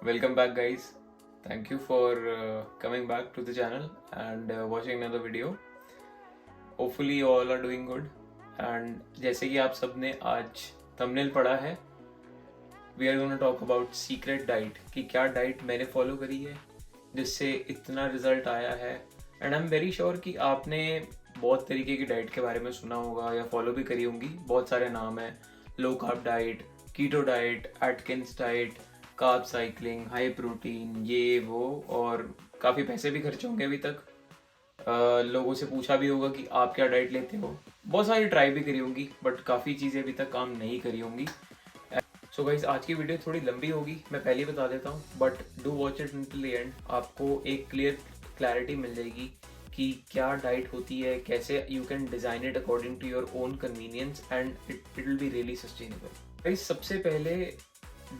Welcome back, guys. Thank you for coming back to the channel and watching another video. Hopefully, you all are doing good. And जैसे कि आप सबने आज thumbnail पढ़ा है, we are gonna talk about secret diet कि क्या diet मैंने फॉलो करी है जिससे इतना रिजल्ट आया है. And I am very sure कि आपने बहुत तरीके की डाइट के बारे में सुना होगा या फॉलो भी करी होंगी. बहुत सारे नाम हैं: low carb diet, keto diet, Atkins diet, carb cycling, high protein, ये वो. और काफ़ी पैसे भी खर्चे होंगे अभी तक. लोगों से पूछा भी होगा कि आप क्या डाइट लेते हो. बहुत सारी ट्राई भी करी होंगी बट काफ़ी चीज़ें अभी तक काम नहीं करी होंगी. सो गाइज, आज की वीडियो थोड़ी लंबी होगी, मैं पहले ही बता देता हूँ, but do watch it till the end. आपको एक क्लैरिटी मिल जाएगी कि क्या डाइट होती है, कैसे you can design it according to your own convenience and it will be really sustainable. Guys, सबसे पहले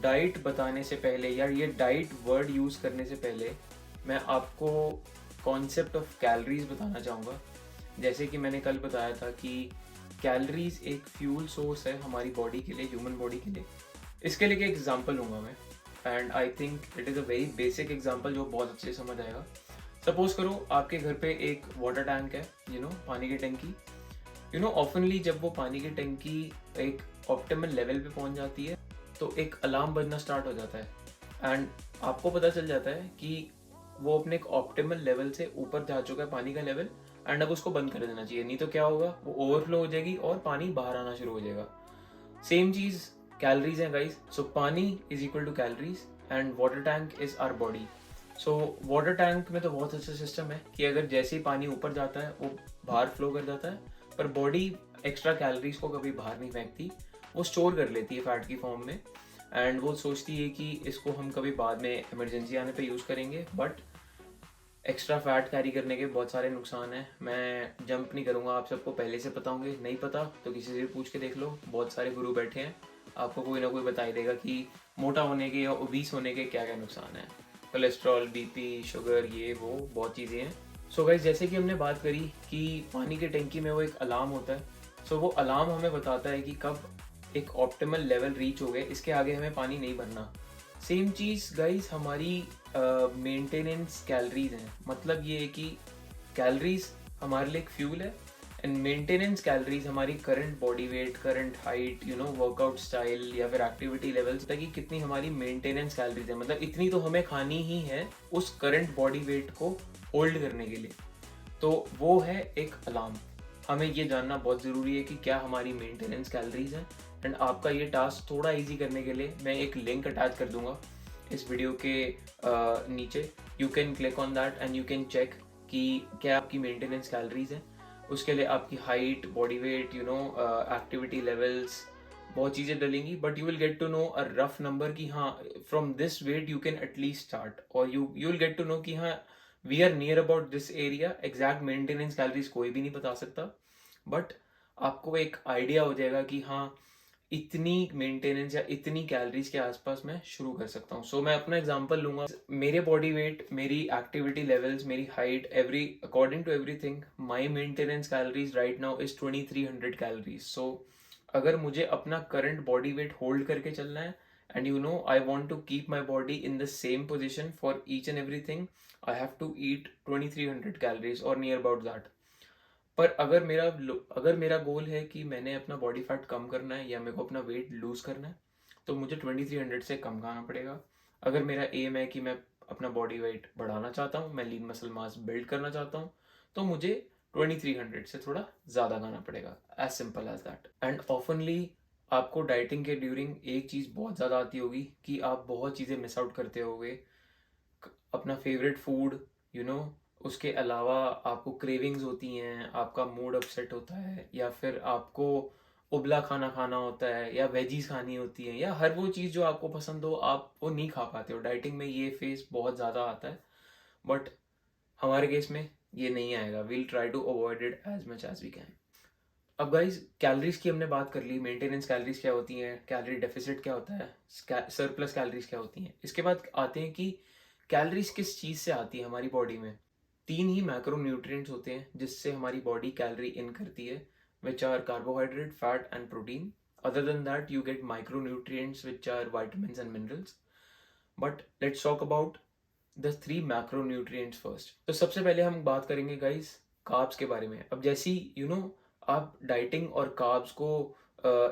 डाइट बताने से पहले या ये डाइट वर्ड यूज़ करने से पहले मैं आपको कॉन्सेप्ट ऑफ कैलोरीज बताना चाहूँगा. जैसे कि मैंने कल बताया था कि कैलोरीज एक फ्यूल सोर्स है हमारी बॉडी के लिए, ह्यूमन बॉडी के लिए. इसके लिए एक एग्जांपल लूँगा मैं, and I think it is a very basic example जो बहुत अच्छे से समझ आएगा. सपोज करो आपके घर पे एक वाटर टैंक है, पानी की टंकी. ऑफनली जब वो पानी की टंकी एक ऑप्टिमल लेवल पे पहुंच जाती है तो एक अलार्म बजना स्टार्ट हो जाता है एंड आपको पता चल जाता है कि वो अपने एक ऑप्टिमल लेवल से ऊपर जा चुका है पानी का लेवल, एंड अब उसको बंद कर देना चाहिए. नहीं तो क्या होगा, वो ओवरफ्लो हो जाएगी और पानी बाहर आना शुरू हो जाएगा. सेम चीज कैलोरीज है guys. So paani is equal to calories and water tank is our body. So water tank में तो बहुत अच्छा सिस्टम है कि अगर जैसे ही पानी ऊपर जाता है वो बाहर फ्लो कर जाता है, पर बॉडी एक्स्ट्रा कैलोरीज को कभी बाहर नहीं फेंकती, वो स्टोर कर लेती है फैट की फॉर्म में. एंड वो सोचती है कि इसको हम कभी बाद में इमरजेंसी आने पे यूज़ करेंगे. बट एक्स्ट्रा फैट कैरी करने के बहुत सारे नुकसान हैं. मैं जंप नहीं करूँगा, आप सबको पहले से पता होंगे. नहीं पता तो किसी से भी पूछ के देख लो, बहुत सारे गुरु बैठे हैं, आपको कोई ना कोई बता ही देगा कि मोटा होने के या ओबीस होने के क्या क्या नुकसान हैं. कोलेस्ट्रॉल, बीपी, शुगर, ये वो बहुत चीज़ें हैं. सो गाइस, जैसे कि हमने बात करी कि पानी की टंकी में वो एक अलार्म होता है. सो वो अलार्म हमें बताता है कि कब एक ऑप्टिमल लेवल रीच हो गए, इसके आगे हमें पानी नहीं भरना. सेम चीज़ गाइस हमारी मेंटेनेंस कैलोरीज हैं. मतलब ये है कि कैलोरीज हमारे लिए एक फ्यूल है एंड मेंटेनेंस कैलोरीज हमारी current body weight, current height, workout style या फिर एक्टिविटी लेवल्स तक कि कितनी हमारी मेंटेनेंस कैलोरीज है. मतलब इतनी तो हमें खानी ही है उस करंट बॉडी वेट को होल्ड करने के लिए. तो वो है एक अलार्म. हमें ये जानना बहुत ज़रूरी है कि क्या हमारी मेंटेनेंस कैलोरीज हैं. एंड आपका ये टास्क थोड़ा इजी करने के लिए मैं एक लिंक अटैच कर दूंगा इस वीडियो के नीचे. You can click on that and you can check कि क्या आपकी मेंटेनेंस कैलोरीज है. उसके लिए आपकी height, body weight, activity levels, बहुत चीज़ें डलेंगी, but you will get to know a rough number कि हाँ from this weight you can at least start. और you will get to know कि हाँ we are near about this area. Exact maintenance calories कोई भी नहीं बता सकता, बट आपको एक आइडिया हो जाएगा कि हाँ इतनी मेंटेनेंस या इतनी कैलोरीज के आसपास मैं शुरू कर सकता हूँ. सो मैं अपना एग्जांपल लूंगा. मेरे बॉडी वेट, मेरी एक्टिविटी लेवल्स, मेरी height, every according to everything, my maintenance calories right now is 2300 calories. So अगर मुझे अपना करंट बॉडी वेट होल्ड करके चलना है and I want to keep my body in the same position for each and everything, I have to eat 2300 calories और near about that. पर अगर मेरा गोल है कि मैंने अपना बॉडी फैट कम करना है या मेरे को अपना वेट लूज करना है, तो मुझे 2300 से कम खाना पड़ेगा. अगर मेरा एम है कि मैं अपना बॉडी वेट बढ़ाना चाहता हूँ, मैं लीन मसल मास बिल्ड करना चाहता हूँ, तो मुझे 2300 से थोड़ा ज़्यादा खाना पड़ेगा. As simple as that. And ऑफनली आपको डाइटिंग के ड्यूरिंग एक चीज़ बहुत ज़्यादा आती होगी कि आप बहुत चीज़ें मिस आउट करते होगे. अपना फेवरेट फूड, यू नो उसके अलावा आपको क्रेविंग्स होती हैं, आपका मूड अपसेट होता है, या फिर आपको उबला खाना खाना होता है, या वेजीज खानी होती है, या हर वो चीज़ जो आपको पसंद हो आप वो नहीं खा पाते हो. डाइटिंग में ये फेस बहुत ज़्यादा आता है, बट हमारे केस में ये नहीं आएगा. We'll try to avoid it as much as we can. अब गाइज, कैलोरीज की हमने बात कर ली, मेंटेनेंस कैलोरीज क्या होती हैं, कैलोरी डेफिसिट क्या होता है, सरप्लस कैलोरीज क्या होती हैं. इसके बाद आते हैं कि कैलोरीज किस चीज़ से आती है हमारी बॉडी में. तीन ही मैक्रो न्यूट्रिएंट्स होते हैं जिससे हमारी बॉडी कैलोरी इन करती है, which are carbohydrate, fat and protein. Other than that you get micronutrients which are vitamins and minerals. But let's talk about the 3 macronutrients first. तो सबसे पहले हम बात करेंगे गाइस कार्ब्स के बारे में। अब जैसी आप डाइटिंग और कार्ब्स को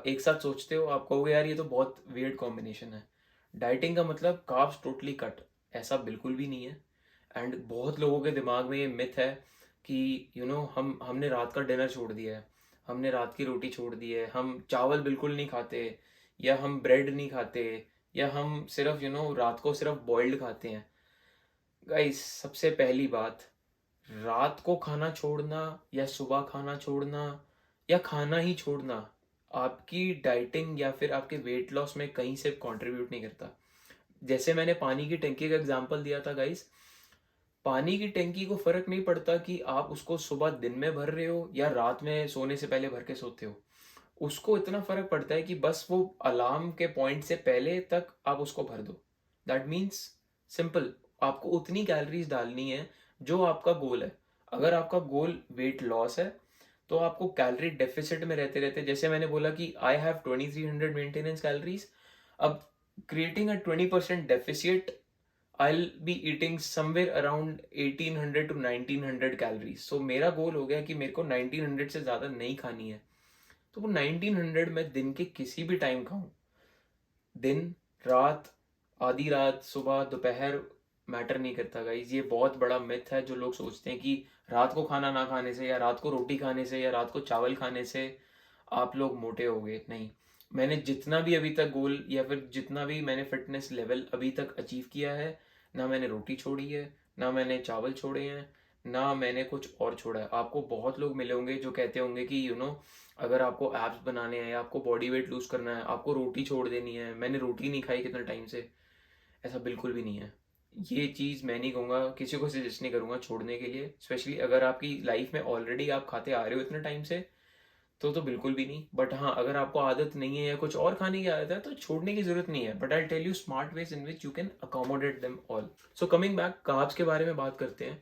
एक साथ सोचते हो, आप कहोगे यार ये तो बहुत वियर्ड कॉम्बिनेशन है। डाइटिंग का मतलब कार्ब्स टोटली कट, ऐसा बिल्कुल भी नहीं है। एंड बहुत लोगों के दिमाग में ये मिथ है कि हमने रात का डिनर छोड़ दिया है, हमने रात की रोटी छोड़ दी है, हम चावल बिल्कुल नहीं खाते, या हम ब्रेड नहीं खाते, या हम सिर्फ रात को सिर्फ बॉइल्ड खाते हैं। गाइस सबसे पहली बात, रात को खाना छोड़ना या सुबह खाना छोड़ना या खाना ही छोड़ना आपकी डाइटिंग या फिर आपके वेट लॉस में कहीं से कंट्रीब्यूट नहीं करता। जैसे मैंने पानी की टंकी का एग्जांपल दिया था गाइस, पानी की टंकी को फर्क नहीं पड़ता कि आप उसको सुबह दिन में भर रहे हो या रात में सोने से पहले भर के सोते हो। उसको इतना फर्क पड़ता है कि बस वो अलार्म के पॉइंट से पहले तक आप उसको भर दो। दैट मीन्स सिंपल, आपको उतनी कैलोरीज डालनी है जो आपका गोल है। अगर आपका गोल वेट लॉस है तो आपको कैलोरी डेफिसिट में रहते रहते, जैसे मैंने बोला कि आई हैव 2300 मेंटेनेंस कैलोरीज, अब creating a 20% deficit, I'll be eating somewhere around 1800 to 1900 calories. So मेरा गोल हो गया कि मेरे को 1900 से ज़्यादा नहीं खानी है, तो वो 1900 मैं दिन के किसी भी टाइम खाऊं, दिन, रात, आधी रात, सुबह, दोपहर, मैटर नहीं करता गाइज। ये बहुत बड़ा मिथ है जो लोग सोचते हैं कि रात को खाना ना खाने से या रात को रोटी खाने से या रात को चावल खाने से आप लोग मोटे हो गए। नहीं, मैंने जितना भी अभी तक गोल या फिर जितना भी मैंने फिटनेस लेवल अभी तक अचीव किया है, ना मैंने रोटी छोड़ी है, ना मैंने चावल छोड़े हैं, ना मैंने कुछ और छोड़ा है। आपको बहुत लोग मिले होंगे जो कहते होंगे कि अगर आपको एब्स बनाने हैं या आपको बॉडी वेट लूज करना है आपको रोटी छोड़ देनी है, मैंने रोटी नहीं खाई कितना टाइम से। ऐसा बिल्कुल भी नहीं है। ये चीज़ मैं नहीं कहूँगा, किसी को सजेस्ट नहीं करूँगा छोड़ने के लिए, स्पेशली अगर आपकी लाइफ में ऑलरेडी आप खाते आ रहे हो इतने टाइम से, तो बिल्कुल भी नहीं। बट हाँ, अगर आपको आदत नहीं है या कुछ और खाने की आदत है तो छोड़ने की जरूरत नहीं है। But I tell you smart ways in which you can accommodate them all. So coming back, carbs के बारे में बात करते हैं।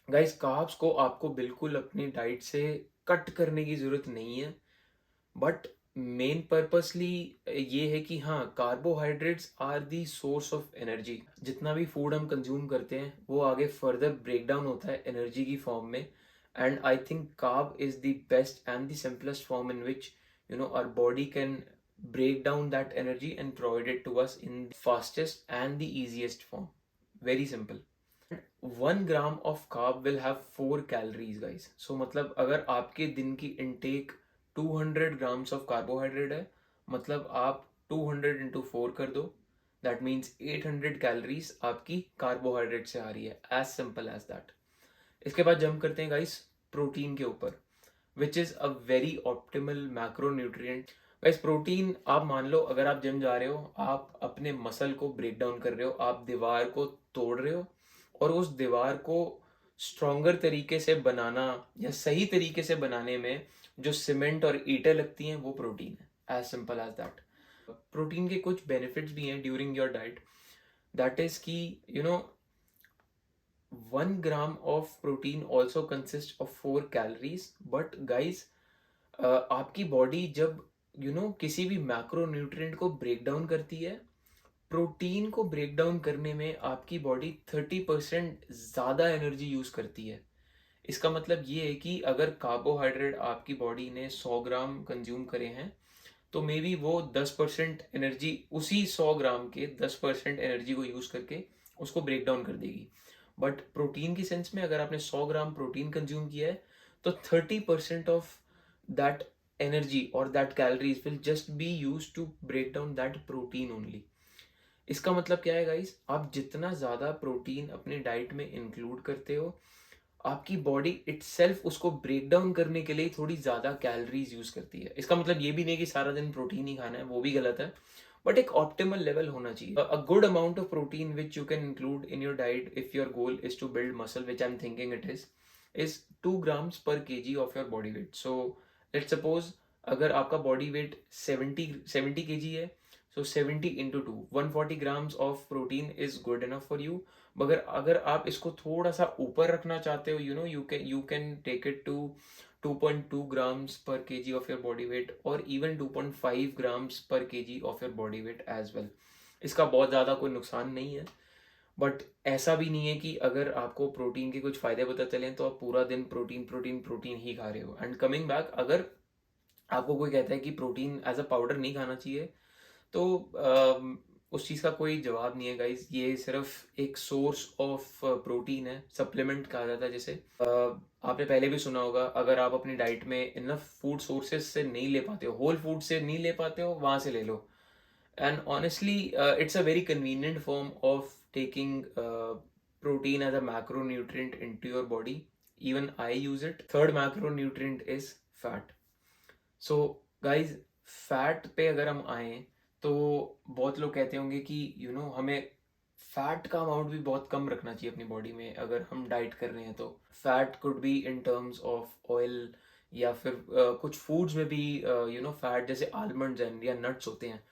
गाइस कार्ब्स को आपको बिल्कुल अपनी डाइट से कट करने की जरूरत नहीं है, बट मेन पर्पसली ये है कि हाँ, carbohydrates are the source of energy. जितना भी फूड हम कंज्यूम करते हैं वो आगे फर्दर ब्रेक डाउन होता है एनर्जी की फॉर्म में, and I think carb is the best and the simplest form in which our body can break down that energy and provide it to us in the fastest and the easiest form. Very simple. 1 gram of carb will have 4 calories guys. So मतलब अगर आपके दिन की intake 200 grams of carbohydrate है, मतलब आप 200 into 4 कर दो, दैट मीन्स 800 कैलोरीज आपकी कार्बोहाइड्रेट से आ रही है। As simple as that. इसके बाद जंप करते हैं गाइस प्रोटीन के ऊपर, which is a very optimal macronutrient. Guys protein, आप मान लो अगर आप जिम जा रहे हो, आप अपने मसल को ब्रेक डाउन कर रहे हो, आप दीवार को तोड़ रहे हो, और उस दीवार को स्ट्रॉन्गर तरीके से बनाना या सही तरीके से बनाने में जो सीमेंट और ईंटें लगती हैं वो प्रोटीन है। As simple as that. Protein के कुछ बेनिफिट्स भी हैं during your diet. That is कि 1 gram of protein also consist of 4 calories. But guys आपकी बॉडी जब किसी भी मैक्रो न्यूट्रिएंट को ब्रेक डाउन करती है, प्रोटीन को ब्रेक डाउन करने में आपकी बॉडी 30% ज़्यादा एनर्जी यूज़ करती है। इसका मतलब ये है कि अगर कार्बोहाइड्रेट आपकी बॉडी ने 100 ग्राम कंज्यूम करे हैं, तो मे बी वो 10% एनर्जी, उसी 100 ग्राम के 10% एनर्जी को यूज़ करके उसको ब्रेक डाउन कर देगी। बट प्रोटीन की सेंस में अगर आपने 100 ग्राम प्रोटीन कंज्यूम किया है तो 30% of that energy or that calories will just be used to break down that protein only. इसका मतलब क्या है गाइस, आप जितना ज़्यादा प्रोटीन अपने डाइट में इंक्लूड करते हो, आपकी बॉडी इटसेल्फ उसको ब्रेक डाउन करने के लिए थोड़ी ज़्यादा कैलोरीज यूज़ करती है। इसका मतलब ये भी नहीं कि सारा दिन प्रोटीन ही खाना है, वो भी गलत है, बट एक ऑप्टिमल लेवल होना चाहिए। A good amount of protein which you can include in your diet if your goal is to build muscle, which I am thinking it is 2 grams per KG of your body weight. So let's suppose अगर आपका body weight 70 KG है, so 70 into 2, 140 grams of protein is good enough for you. मगर अगर आप इसको थोड़ा सा ऊपर रखना चाहते हो, you can take it to 2.2 grams per kg of your body weight, or even 2.5 grams per kg of your body weight as well. इसका बहुत ज़्यादा कोई नुकसान नहीं है, बट ऐसा भी नहीं है कि अगर आपको प्रोटीन के कुछ फ़ायदे पता चलें तो आप पूरा दिन प्रोटीन प्रोटीन प्रोटीन ही खा रहे हो। एंड कमिंग बैक, अगर आपको कोई कहता है कि प्रोटीन एज अ पाउडर नहीं खाना चाहिए, तो उस चीज़ का कोई जवाब नहीं है गाइज। ये सिर्फ एक सोर्स ऑफ प्रोटीन है, सप्लीमेंट कहा जाता है जिसे। आपने पहले भी सुना होगा, अगर आप अपनी डाइट में इनफ फूड सोर्सेज से नहीं ले पाते हो, होल फूड से नहीं ले पाते हो, वहाँ से ले लो। And honestly, it's a very convenient form of taking protein as a macronutrient into your body. Even I use it. Third macronutrient is fat. So guys, fat पे अगर हम आए तो बहुत लोग कहते होंगे कि हमें फैट का अमाउंट भी बहुत कम रखना चाहिए अपनी बॉडी में अगर हम डाइट कर रहे हैं। तो fat could be in terms of oil, या फिर कुछ फूड्स में भी फैट, जैसे आलमंड्स हैं या नट्स होते हैं,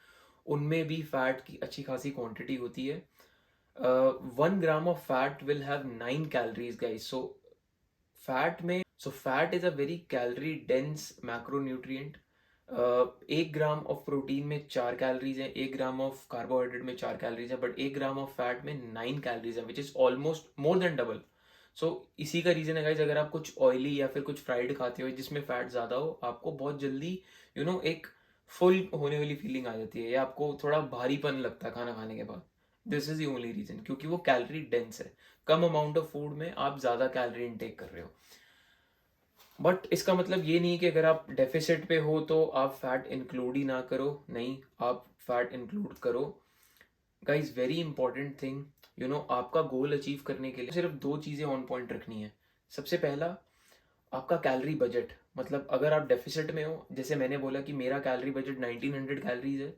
उनमें भी फैट की अच्छी खासी क्वांटिटी होती है। 1 gram of fat will have 9 calories guys. So fat is a very calorie dense macronutrient. 1 gram of protein में 4 कैलोरीज है, 1 ग्राम ऑफ कार्बोहाइड्रेट में 4 कैलोरीज है, बट 1 ग्राम ऑफ फैट में 9 कैलोरीज है, which is almost more than double. So इसी का reason है guys, अगर आप कुछ ऑयली या फिर कुछ फ्राइड खाते हो जिसमें फैट ज्यादा हो, आपको बहुत जल्दी एक फुल होने वाली फीलिंग आ जाती है, या आपको थोड़ा भारीपन लगता है खाना खाने के बाद। This is the only reason, क्योंकि वो कैलोरी डेंस है। कम अमाउंट ऑफ फूड में आप ज्यादा कैलोरी इनटेक कर रहे हो। बट इसका मतलब ये नहीं कि अगर आप डेफिसिट पे हो तो आप फैट इंक्लूड ही ना करो। नहीं, आप फैट इंक्लूड करो। गाइज, वेरी इंपॉर्टेंट थिंग, आपका गोल अचीव करने के लिए सिर्फ 2 चीजें ऑन पॉइंट रखनी है। सबसे पहला, आपका कैलोरी बजट। मतलब अगर आप डेफिसिट में हो, जैसे मैंने बोला कि मेरा कैलोरी बजट 1900 कैलोरीज है,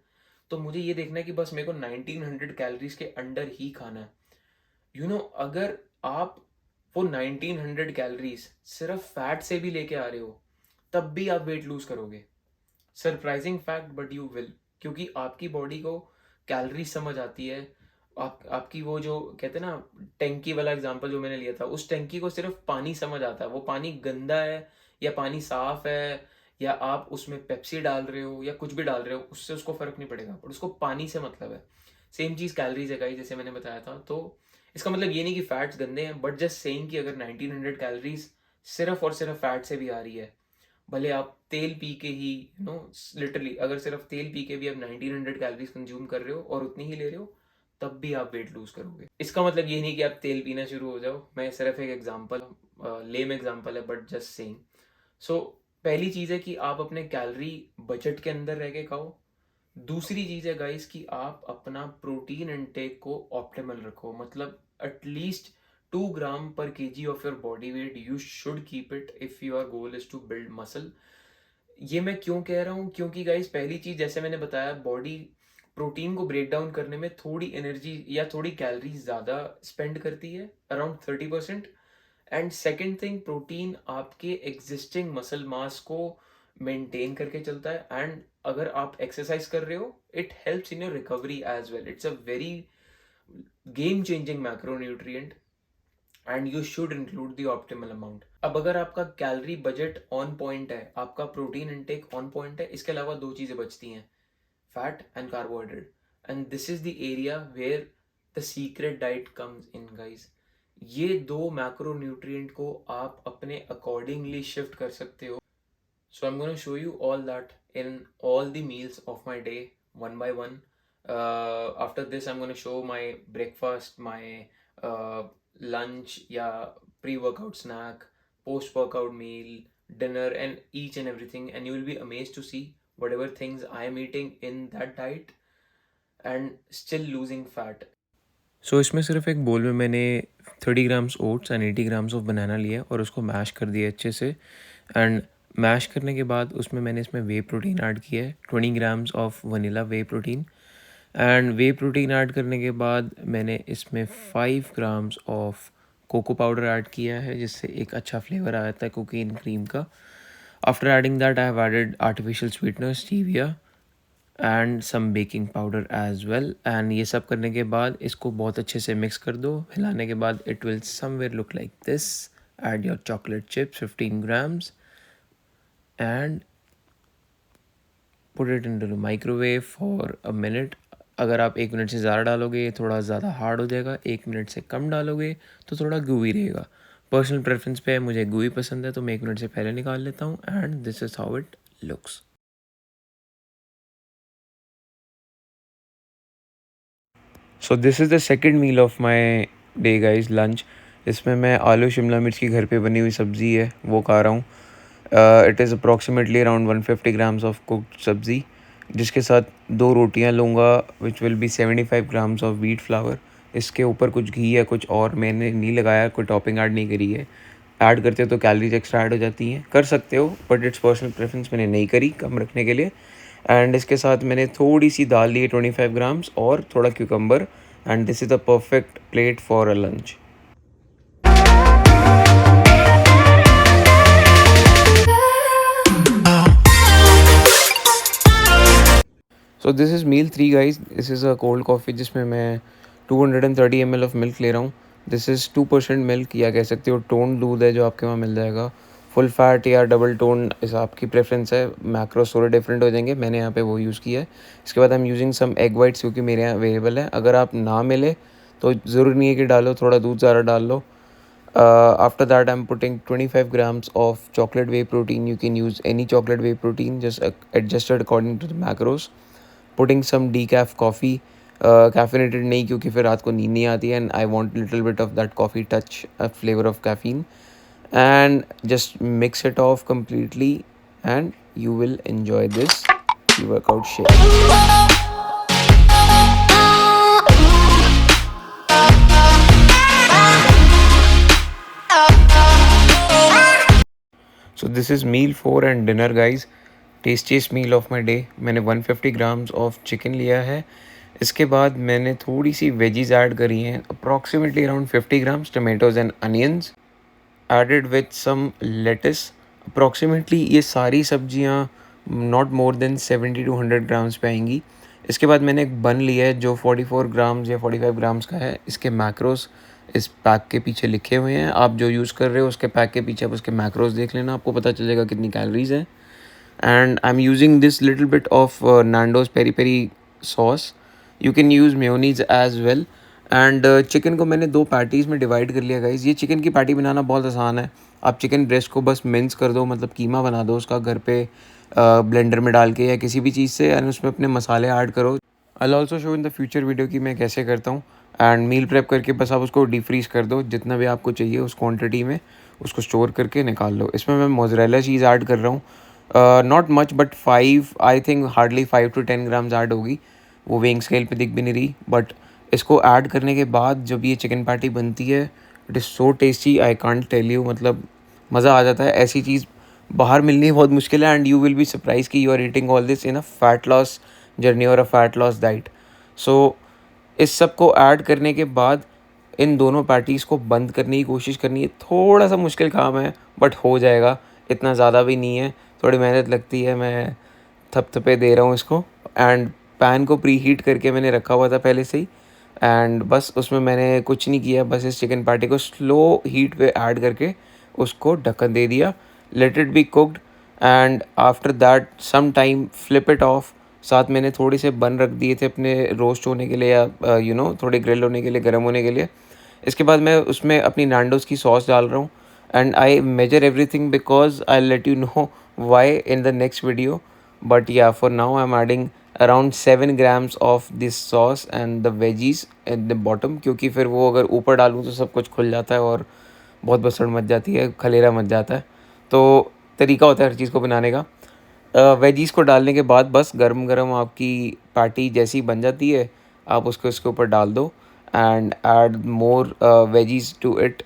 तो मुझे ये देखना है कि बस मेरे को 1900 कैलोरीज के अंडर ही खाना है। अगर आप वो 1900 कैलोरीज सिर्फ फैट से भी लेके आ रहे हो, तब भी आप वेट लूज करोगे। Surprising fact, but you will, क्योंकि आपकी बॉडी को कैलोरी समझ आती है। आपकी वो जो कहते हैं ना, टैंकी वाला एग्जांपल जो मैंने लिया था, उस टैंकी को सिर्फ पानी समझ आता है। वो पानी गंदा है या पानी साफ है, या आप उसमें पेप्सी डाल रहे हो या कुछ भी डाल रहे हो, उससे उसको फर्क नहीं पड़ेगा, पर उसको पानी से मतलब है। सेम चीज कैलोरीज है गाइस, जैसे मैंने बताया था। तो इसका मतलब ये नहीं कि फैट्स गंदे हैं, बट जस्ट सेइंग कि अगर 1900 कैलोरीज सिर्फ और सिर्फ फैट से भी आ रही है, भले आप तेल पी के ही लिटरली अगर सिर्फ तेल पी के भी आप 1900 कैलोरीज कंज्यूम कर रहे हो और उतनी ही ले रहे हो, तब भी आप वेट लूज करोगे। इसका मतलब ये नहीं कि आप तेल पीना शुरू हो जाओ। मैं सिर्फ एक एग्जांपल, लेम एग्जांपल है, बट जस्ट सेइंग। सो पहली चीज है कि आप अपने कैलोरी बजट के अंदर रह के खाओ। दूसरी चीज है गाइस कि आप अपना प्रोटीन इनटेक को ऑप्टिमल रखो। मतलब at least 2 gram per KG of your body weight you should keep it if your goal is to build muscle. ये मैं क्यों कह रहा हूँ, क्योंकि गाइस पहली चीज, जैसे मैंने बताया, बॉडी प्रोटीन को ब्रेक डाउन करने में थोड़ी एनर्जी या थोड़ी कैलोरीज ज्यादा स्पेंड करती है, around 30%। And second thing, protein आपके एग्जिस्टिंग मसल मास को मेंटेन करके चलता है। एंड अगर आप एक्सरसाइज कर रहे हो, it helps in your recovery as well. It's a very game changing macronutrient, and you should include the optimal amount. अब अगर आपका कैलोरी बजट ऑन पॉइंट है, आपका प्रोटीन इनटेक ऑन पॉइंट है, इसके अलावा 2 चीजें बचती हैं, fat and carbohydrate. And this is the area where the secret diet comes in guys. ये 2 मैक्रोन्यूट्रिएंट को आप अपने अकॉर्डिंगली शिफ्ट कर सकते हो। So I'm going to show you all that in all the meals of my day, one by one. After this, I'm going to show my breakfast, my lunch, yeah, pre-workout snack, post-workout meal, dinner, and each and everything. And you will be amazed to see whatever things I am eating in that diet and still losing fat. सो इसमें सिर्फ एक बोल में मैंने 30 grams oats and 80 grams of बनाना लिया और उसको mash कर दिया अच्छे से। एंड मैश करने के बाद उसमें मैंने इसमें वे प्रोटीन ऐड किया है, 20 grams of vanilla whey protein. And whey protein add करने के बाद मैंने इसमें 5 grams of cocoa powder add किया है, जिससे एक अच्छा फ्लेवर आता है कुकीन क्रीम का। After adding that I have added artificial sweetener stevia and some baking powder as well. And ये सब करने के बाद इसको बहुत अच्छे से मिक्स कर दो। हिलाने के बाद it will somewhere look like this. Add your chocolate chips 15 grams and put it into the microwave for a minute अगर आप 1 मिनट से ज़्यादा डालोगे थोड़ा ज़्यादा हार्ड हो जाएगा, 1 मिनट से कम डालोगे तो थोड़ा gooey रहेगा। पर्सनल प्रेफरेंस पे है, मुझे gooey पसंद है तो मैं 1 मिनट से पहले निकाल लेता हूँ and this is how it looks. So this is the second meal of my day guys, lunch. इसमें मैं आलू शिमला मिर्च की घर पे बनी हुई सब्ज़ी है वो खा रहा हूँ। It is approximately around 150 grams of cooked सब्ज़ी, जिसके साथ 2 रोटियां लूँगा which will be 75 grams of wheat flour. इसके ऊपर कुछ घी या कुछ और मैंने नहीं लगाया, कोई टॉपिंग ऐड नहीं करी है। ऐड करते हो तो कैलोरीज एक्स्ट्रा ऐड हो जाती हैं, कर सकते हो बट इट्स पर्सनल प्रेफरेंस, मैंने नहीं करी कम रखने के लिए। एंड इसके साथ मैंने थोड़ी सी दाल ली है 25 ग्राम्स और थोड़ा cucumber, and this is the perfect plate for a lunch. So this is meal 3 guys. This is a cold coffee जिसमें मैं 230 ml ऑफ मिल्क ले रहा हूँ। दिस इज़ 2% मिल्क, या कह सकते हो टोन दूध है जो आपके वहाँ मिल जाएगा। फुल फैट या डबल टोन इस आपकी प्रेफरेंस है, मैक्रोस थोड़े डिफरेंट हो जाएंगे, मैंने यहाँ पे वो यूज़ किया है। इसके बाद I am using some egg whites क्योंकि मेरे यहाँ अवेलेबल है। अगर आप ना मिले तो ज़रूरी नहीं है कि डालो, थोड़ा दूध ज़्यादा डाल लो। After that, I'm putting 25 grams of chocolate whey protein. You can use any chocolate whey protein, just adjusted according to the macros. Putting some decaf coffee, caffeinated नहीं क्योंकि फिर रात को नींद नहीं आती है, and I want little bit of that coffee touch, a flavor of caffeine, and just mix it off completely, and you will enjoy this pre-workout shake. So this is meal 4 and dinner guys, tastiest meal of my day. मैंने 150 grams of chicken लिया है। इसके बाद मैंने थोड़ी सी veggies add करी हैं, approximately around 50 grams tomatoes and onions added with some lettuce. Approximately ये सारी सब्जियां not more than 70 to 100 grams पे आएंगी। इसके बाद मैंने एक बन लिया है जो 44 ग्राम्स या 45 ग्राम्स का है। इसके मैक्रोस इस पैक के पीछे लिखे हुए हैं, आप जो यूज़ कर रहे हो उसके पैक के पीछे आप उसके मैक्रोस देख लेना, आपको पता चलेगा कितनी कैलोरीज हैं। And I am using this little bit of Nando's peri peri sauce, you can use mayonnaise as well. And chicken को मैंने 2 पैटीज़ में डिवाइड कर लिया गाइज। ये चिकन की पैटी बनाना बहुत आसान है। आप चिकन ब्रेस्ट को बस मिन्स कर दो, मतलब कीमा बना दो उसका घर पे ब्लेंडर में डाल के या किसी भी चीज़ से, एंड उसमें अपने मसाले ऐड करो। I also show in the future video कि मैं कैसे करता हूँ। एंड मील प्रेप करके बस आप उसको डीप फ्रीज़ कर दो, जितना भी आपको चाहिए उस क्वांटिटी में उसको स्टोर करके निकाल लो। इसमें मैं मोज़रेला चीज़ ऐड कर रहा हूँ, not much but 5, I think hardly 5 to 10 grams add होगी, वो वेइंग स्केल पे दिख भी नहीं रही। बट इसको ऐड करने के बाद जब ये चिकन पैटी बनती है, it is so tasty, I can't tell you, मतलब मज़ा आ जाता है। ऐसी चीज़ बाहर मिलनी बहुत मुश्किल है, and you will be surprise कि you are eating all this in a fat loss journey और a fat loss diet. So इस सब को ऐड करने के बाद इन दोनों पैटीज़ को बंद करने की कोशिश करनी है। थोड़ा सा मुश्किल काम है बट हो जाएगा, इतना ज़्यादा भी नहीं है, थोड़ी मेहनत लगती है। मैं थपथपे दे रहा हूँ इसको। एंड पैन को प्री हीट करके मैंने रखा हुआ था पहले से ही, एंड बस उसमें मैंने कुछ नहीं किया, बस इस चिकन पैटी को स्लो हीट पे ऐड करके उसको ढक्कन दे दिया, let it be cooked, and after that some time flip it off. साथ मैंने थोड़े से बन रख दिए थे अपने रोस्ट होने के लिए, या यू नो थोड़े ग्रिल होने के लिए, गर्म होने के लिए। इसके बाद मैं उसमें अपनी नैंडोज़ की सॉस डाल रहा हूँ, and I measure everything because I let you know why in the next video. But yeah for now I am adding around 7 grams of this sauce and the veggies at the bottom, क्योंकि फिर वो अगर ऊपर डालूँ तो सब कुछ खुल जाता है और बहुत बसड़ मच जाती है, खलेरा मच जाता है। तो तरीका होता है हर चीज़ को बनाने का। वेजीज़ को डालने के बाद बस गरम गरम आपकी पैटी जैसी बन जाती है, आप उसको इसके ऊपर डाल दो and add more veggies to it.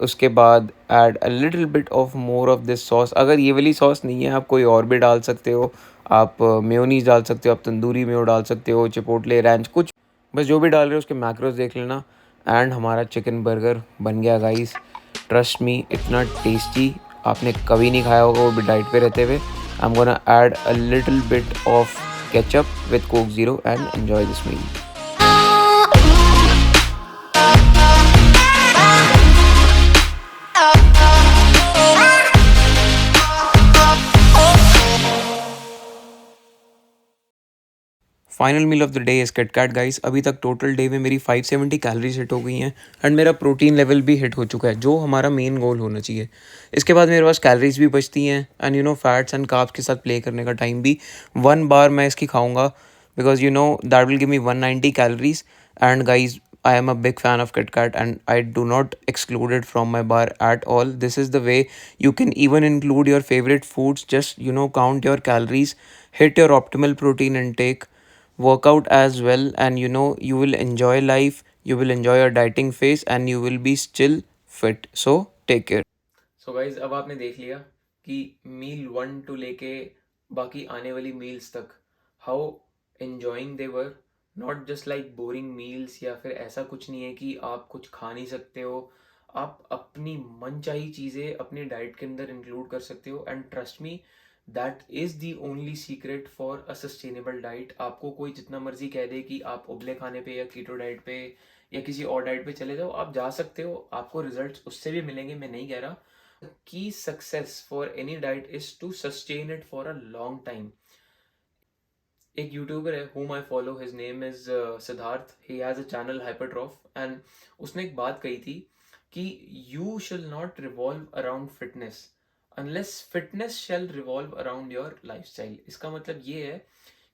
उसके बाद add a little bit of more of this sauce. अगर ये वाली सॉस नहीं है आप कोई और भी डाल सकते हो, आप मेयोनीज डाल सकते हो, आप तंदूरी मेयो डाल सकते हो, चिपोटले रैंच, कुछ बस जो भी डाल रहे हो उसके मैक्रोस देख लेना। एंड हमारा चिकन बर्गर बन गया गाइस, ट्रस्ट मी इतना टेस्टी आपने कभी नहीं खाया होगा वो भी डाइट पे रहते हुए। I am gonna add a little bit of ketchup with Coke zero and enjoy this meal. Final meal of the day is KitKat guys. अभी तक टोटल डे में मेरी 570 कैलोरीज हिट हो गई हैं एंड मेरा प्रोटीन लेवल भी hit हो चुका है, जो हमारा मेन गोल होना चाहिए। इसके बाद मेरे पास कैलोरीज भी बचती हैं एंड फैट्स एंड कार्ब्स के साथ प्ले करने का टाइम भी। 1 बार मैं इसकी खाऊंगा because that will give me 190 calories. And guys, I am a big fan of KitKat and I do not exclude it from my bar at all. This is the way you can even include your favorite foods. Just count your calories, hit your optimal protein intake, work out as well, and you will enjoy life, you will enjoy your dieting phase, and you will be still fit. So take care. So guys, अब आपने देख लिया कि मील 1 to लेके बाकी आने वाली meals तक how enjoying they were. Not just like boring meals, या फिर ऐसा कुछ नहीं है कि आप कुछ खा नहीं सकते हो। आप अपनी मनचाही चीज़ें अपनी डाइट के अंदर इंक्लूड कर सकते हो। And trust me, that is the only secret for a sustainable diet. आपको कोई जितना मर्जी कह दे कि आप उबले खाने पे या कीटो डाइट पे या किसी और डाइट पे चले जाओ, आप जा सकते हो, आपको रिजल्ट्स उससे भी मिलेंगे, मैं नहीं कह रहा। key success for any diet is to sustain it for a long time. एक यूट्यूबर है whom I follow, his name is Siddharth, he has a channel Hypertroph, and उसने एक बात कही थी कि you shall not revolve around fitness unless fitness shall revolve around your lifestyle। इसका मतलब ये है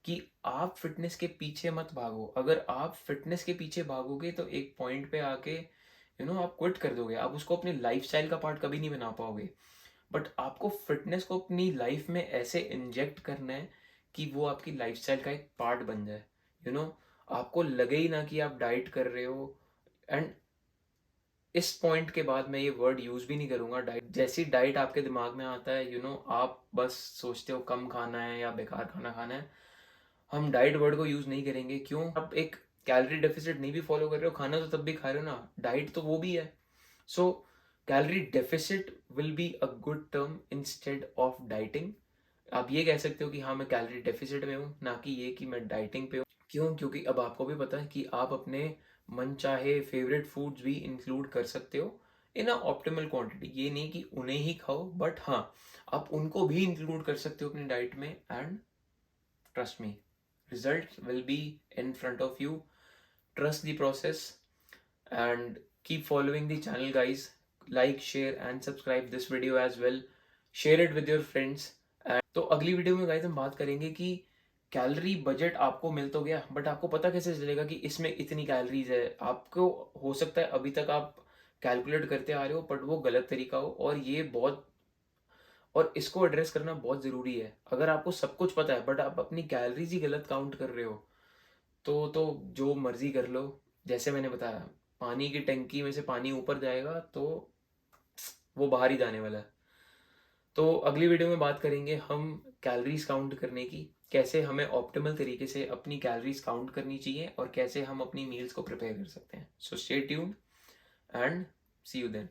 कि आप फिटनेस के पीछे मत भागो। अगर आप फिटनेस के पीछे भागोगे तो एक पॉइंट पे आके आप क्विट कर दोगे, आप उसको अपनी लाइफस्टाइल का पार्ट कभी नहीं बना पाओगे। बट आपको फिटनेस को अपनी लाइफ में ऐसे इंजेक्ट करना है कि वो आपकी लाइफस्टाइल का एक पार्ट बन जाए। आपको लगे ही ना कि आप डाइट कर रहे हो। एंड इस पॉइंट के बाद मैं ये वर्ड यूज भी नहीं करूंगा डाइट। जैसी डाइट आपके दिमाग में आता है आप बस सोचते हो कम खाना है या बेकार खाना खाना है, हम डाइट वर्ड को यूज नहीं करेंगे। क्यों? आप एक कैलोरी डेफिसिट नहीं भी फॉलो कर रहे हो, खाना तो तब भी खा रहे हो ना, डाइट तो वो भी है। So calorie deficit will be a good term instead of dieting. आप ये कह सकते हो कि हाँ मैं कैलोरी डेफिसिट में हूँ, ना कि ये कि मैं डाइटिंग पे हूँ। क्यों? क्योंकि अब आपको भी पता है कि आप अपने मन चाहे फेवरेट फूड्स भी इंक्लूड कर सकते हो इन अ ऑप्टिमल क्वांटिटी। ये नहीं कि उन्हें ही खाओ, बट हाँ आप उनको भी इंक्लूड कर सकते हो अपनी डाइट में। And trust me, results will be in front of you. Trust the process and keep following the channel guys. Like, share and subscribe this video as well. Share it with your friends. And तो अगली video में guys हम बात करेंगे कि calorie budget आपको मिल तो गया, बट आपको पता कैसे चलेगा कि इसमें इतनी कैलोरीज है। आपको हो सकता है अभी तक आप कैलकुलेट करते आ रहे हो बट वो गलत तरीका हो, और ये बहुत, और इसको एड्रेस करना बहुत ज़रूरी है। अगर आपको सब कुछ पता है बट आप अपनी कैलोरीज ही गलत काउंट कर रहे हो, तो जो मर्जी कर लो। जैसे मैंने बताया, पानी की टंकी में से पानी ऊपर जाएगा तो वो बाहर ही जाने वाला है। तो अगली वीडियो में बात करेंगे हम कैलोरीज काउंट करने की, कैसे हमें ऑप्टिमल तरीके से अपनी कैलोरीज काउंट करनी चाहिए और कैसे हम अपनी मील्स को प्रिपेयर कर सकते हैं। So stay tuned and see you then.